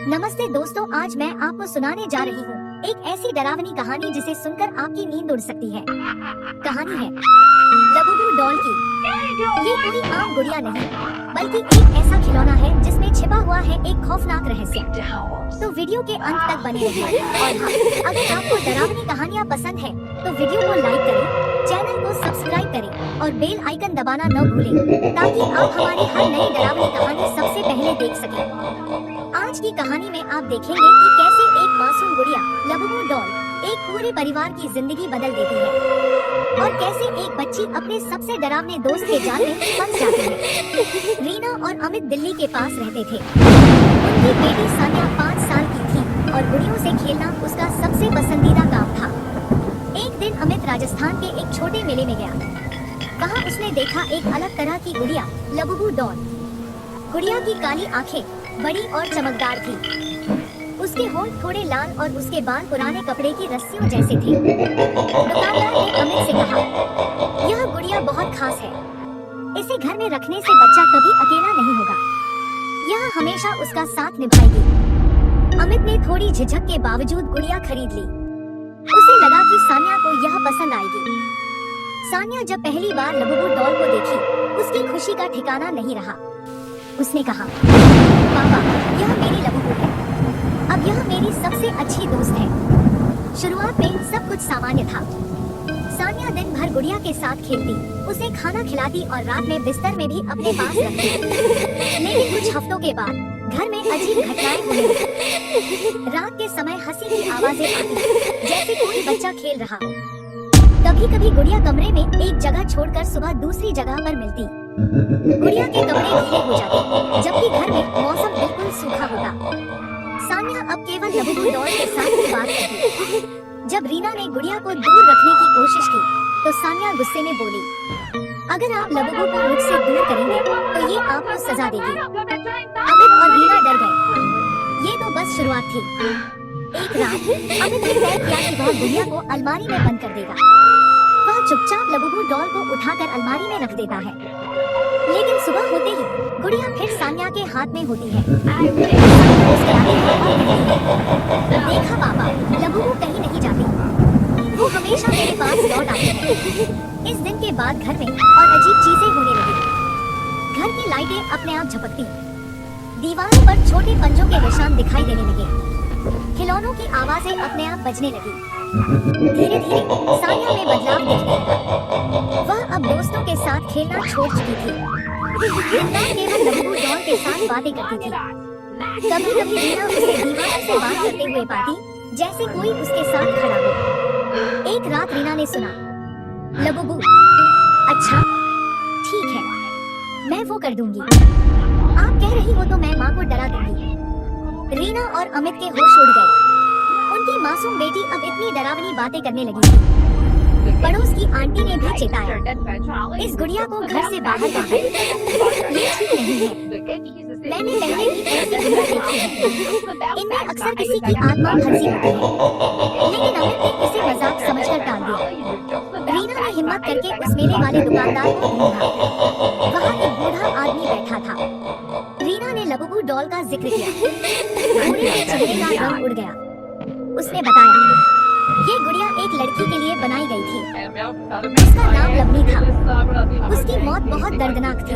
नमस्ते दोस्तों, आज मैं आपको सुनाने जा रही हूँ एक ऐसी डरावनी कहानी जिसे सुनकर आपकी नींद उड़ सकती है। कहानी है लबुबू डॉल की। ये कोई आम गुड़िया नहीं, बल्कि एक ऐसा खिलौना है जिसमें छिपा हुआ है एक खौफनाक रहस्य। तो वीडियो के अंत तक बने रहिए। और हाँ, अगर आपको डरावनी कहानियाँ पसंद है तो वीडियो को लाइक करें, चैनल को सब्सक्राइब करें और बेल आइकन दबाना न भूलें, ताकि आप हमारी हर नई डरावनी कहानी सबसे पहले देख सकें। आज की कहानी में आप देखेंगे कि कैसे एक मासूम गुड़िया लबुबू डॉल एक पूरे परिवार की जिंदगी बदल देती है और कैसे एक बच्ची अपने सबसे डरावने दोस्त के जाल में फंस जाती है। रीना और अमित दिल्ली के पास रहते थे। उनकी बेटी सानिया 5 साल की थी और गुड़ियों से खेलना उसका सबसे पसंदीदा काम था। एक दिन अमित राजस्थान के एक छोटे मेले में गया। वहाँ उसने देखा एक अलग तरह की गुड़िया लबुबू डॉल। गुड़िया की काली आंखें बड़ी और चमकदार थी। उसके होंठ थोड़े लाल और उसके बाल पुराने कपड़े की रस्सियों जैसे थे। दुकानदार ने अमित से कहा, यह गुड़िया बहुत खास है। इसे घर में रखने से बच्चा कभी अकेला नहीं होगा। यह हमेशा उसका साथ निभाएगी। अमित ने थोड़ी झिझक के बावजूद गुड़िया खरीद ली। उसे लगा कि सानिया को यह पसंद आएगी। सानिया जब पहली बार लबुबू डॉल को देखी, उसकी खुशी का ठिकाना नहीं रहा। उसने कहा, पापा, यह मेरी लबुबू है। अब यह मेरी सबसे अच्छी दोस्त है। शुरुआत में सब कुछ सामान्य था। सानिया दिन भर गुड़िया के साथ खेलती, उसे खाना खिलाती और रात में बिस्तर में भी अपने पास रखती। लेकिन कुछ हफ्तों के बाद घर में अजीब घटनाएं होने लगी। रात के समय हंसी की आवाजें आती, जैसे कोई बच्चा खेल रहा हो। कभी-कभी गुड़िया कमरे में एक जगह छोड़कर सुबह दूसरी जगह पर मिलती। गुड़िया के कपड़े गीले हो जाते, जबकि घर में मौसम बिल्कुल सूखा होता। सानिया अब केवल लबुबू डॉल के साथ ही बात करती। जब रीना ने गुड़िया को दूर रखने की कोशिश की, तो सानिया गुस्से में बोली, अगर आप लबुबू को मुझसे दूर करेंगे तो ये आपको सजा देगी। अमित और रीना डर गए। ये तो बस शुरुआत थी। एक रात अमित ने तय किया कि वह गुड़िया को अलमारी में बंद कर देगा। वह चुपचाप लबुबू डॉल को उठाकर अलमारी में रख देता है। लेकिन सुबह होते ही गुड़िया फिर सानिया के हाथ में होती है। देखा पापा, लबुबू कहीं नहीं जाती। वो हमेशा मेरे पास लौट आती है। इस दिन के बाद घर में और अजीब चीजें होने लगी। घर की लाइटें अपने आप झपकती, दीवारों पर छोटे पंजों के निशान दिखाई देने लगे। खिलौनों की आवाजें अपने आप बजने लगी। धीरे धीरे सानिया में बदलाव दिखने लगा। वह अब दोस्तों के साथ खेलना छोड़ चुकी थी। रीना केवल लबुबू डॉल के साथ बातें करती थी। कभी-कभी रीना उसे दीवार से बात करते हुए पाती, जैसे कोई उसके साथ खड़ा हो। एक रात रीना ने सुना, लबुबू, अच्छा, ठीक है, मैं वो कर दूंगी। आप कह रही हो तो मैं माँ को डरा दूंगी। रीना और अमित के होश उड़ गए। उनकी मासूम बेटी अब इतनी डरावनी बातें करने लगी थी। पड़ोस की आंटी ने भी चेताया, इस गुड़िया को घर से बाहर कर दो। ये ठीक नहीं है। मैंने पहले भी ऐसी गुड़िया देखी है। इनमें अक्सर किसी की आत्मा फंसी होती है। लेकिन अमित ने इसे मजाक समझकर टाल दिया। रीना ने हिम्मत करके उस मेले वाले दुकानदार को ढूंढा। वहाँ एक बूढ़ा आदमी बैठा था। रीना ने लबुबू डॉल का जिक्र किया। बूढ़े के चेहरे का रंग उड़ गया। उसने बताया, ये गुड़िया एक लड़की के लिए बनाई गई थी। उसका नाम लवनी था। उसकी मौत बहुत दर्दनाक थी।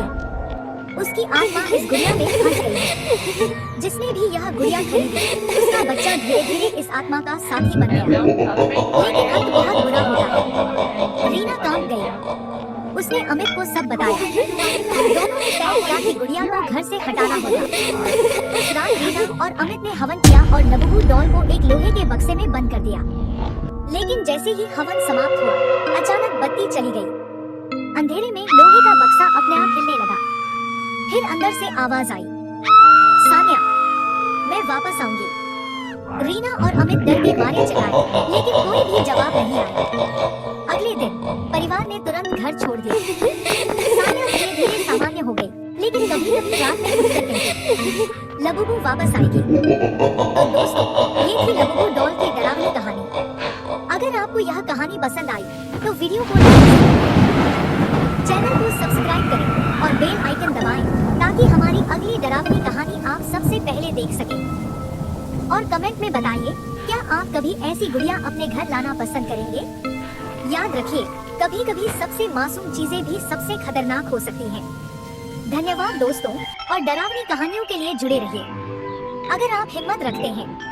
उसकी आत्मा इस गुड़िया में फंस गई है। जिसने भी यह गुड़िया खरीदी, उसका बच्चा धीरे धीरे इस आत्मा का साथी बन गया। लेकिन अंत बहुत बुरा होता है। रीना कांप गई। उसने अमित को सब बताया। दोनों ने तय किया कि गुड़िया को घर से हटाना होगा। उस रात रीना और अमित ने हवन किया और लबुबू डॉल को एक लोहे के बक्से में बंद कर दिया। लेकिन जैसे ही हवन समाप्त हुआ, अचानक बत्ती चली गई। अंधेरे में लोहे का बक्सा अपने आप हिलने लगा। फिर अंदर से आवाज आई, सानिया, मैं वापस आऊंगी। रीना और अमित डर के मारे चिल्लाए, लेकिन कोई भी जवाब नहीं आया। अगले दिन परिवार ने तुरंत घर छोड़ दिया। सानिया धीरे धीरे सामान्य हो गई, लेकिन कभी-कभी रात में उठकर कहती, लबुबू वापस आएगी। तो दोस्तों, ये थी लबुबू डॉल की डरावनी कहानी। अगर आपको यह कहानी पसंद आई तो वीडियो को लाइक करें, चैनल को सब्सक्राइब करें और बेल आइकन दबाएं, ताकि हमारी अगली डरावनी कहानी आप सबसे पहले देख सकें। और कमेंट में बताइए, क्या आप कभी ऐसी गुड़िया अपने घर लाना पसंद करेंगे? याद रखिए, कभी कभी सबसे मासूम चीजें भी सबसे खतरनाक हो सकती हैं। धन्यवाद दोस्तों, और डरावनी कहानियों के लिए जुड़े रहिए। अगर आप हिम्मत रखते हैं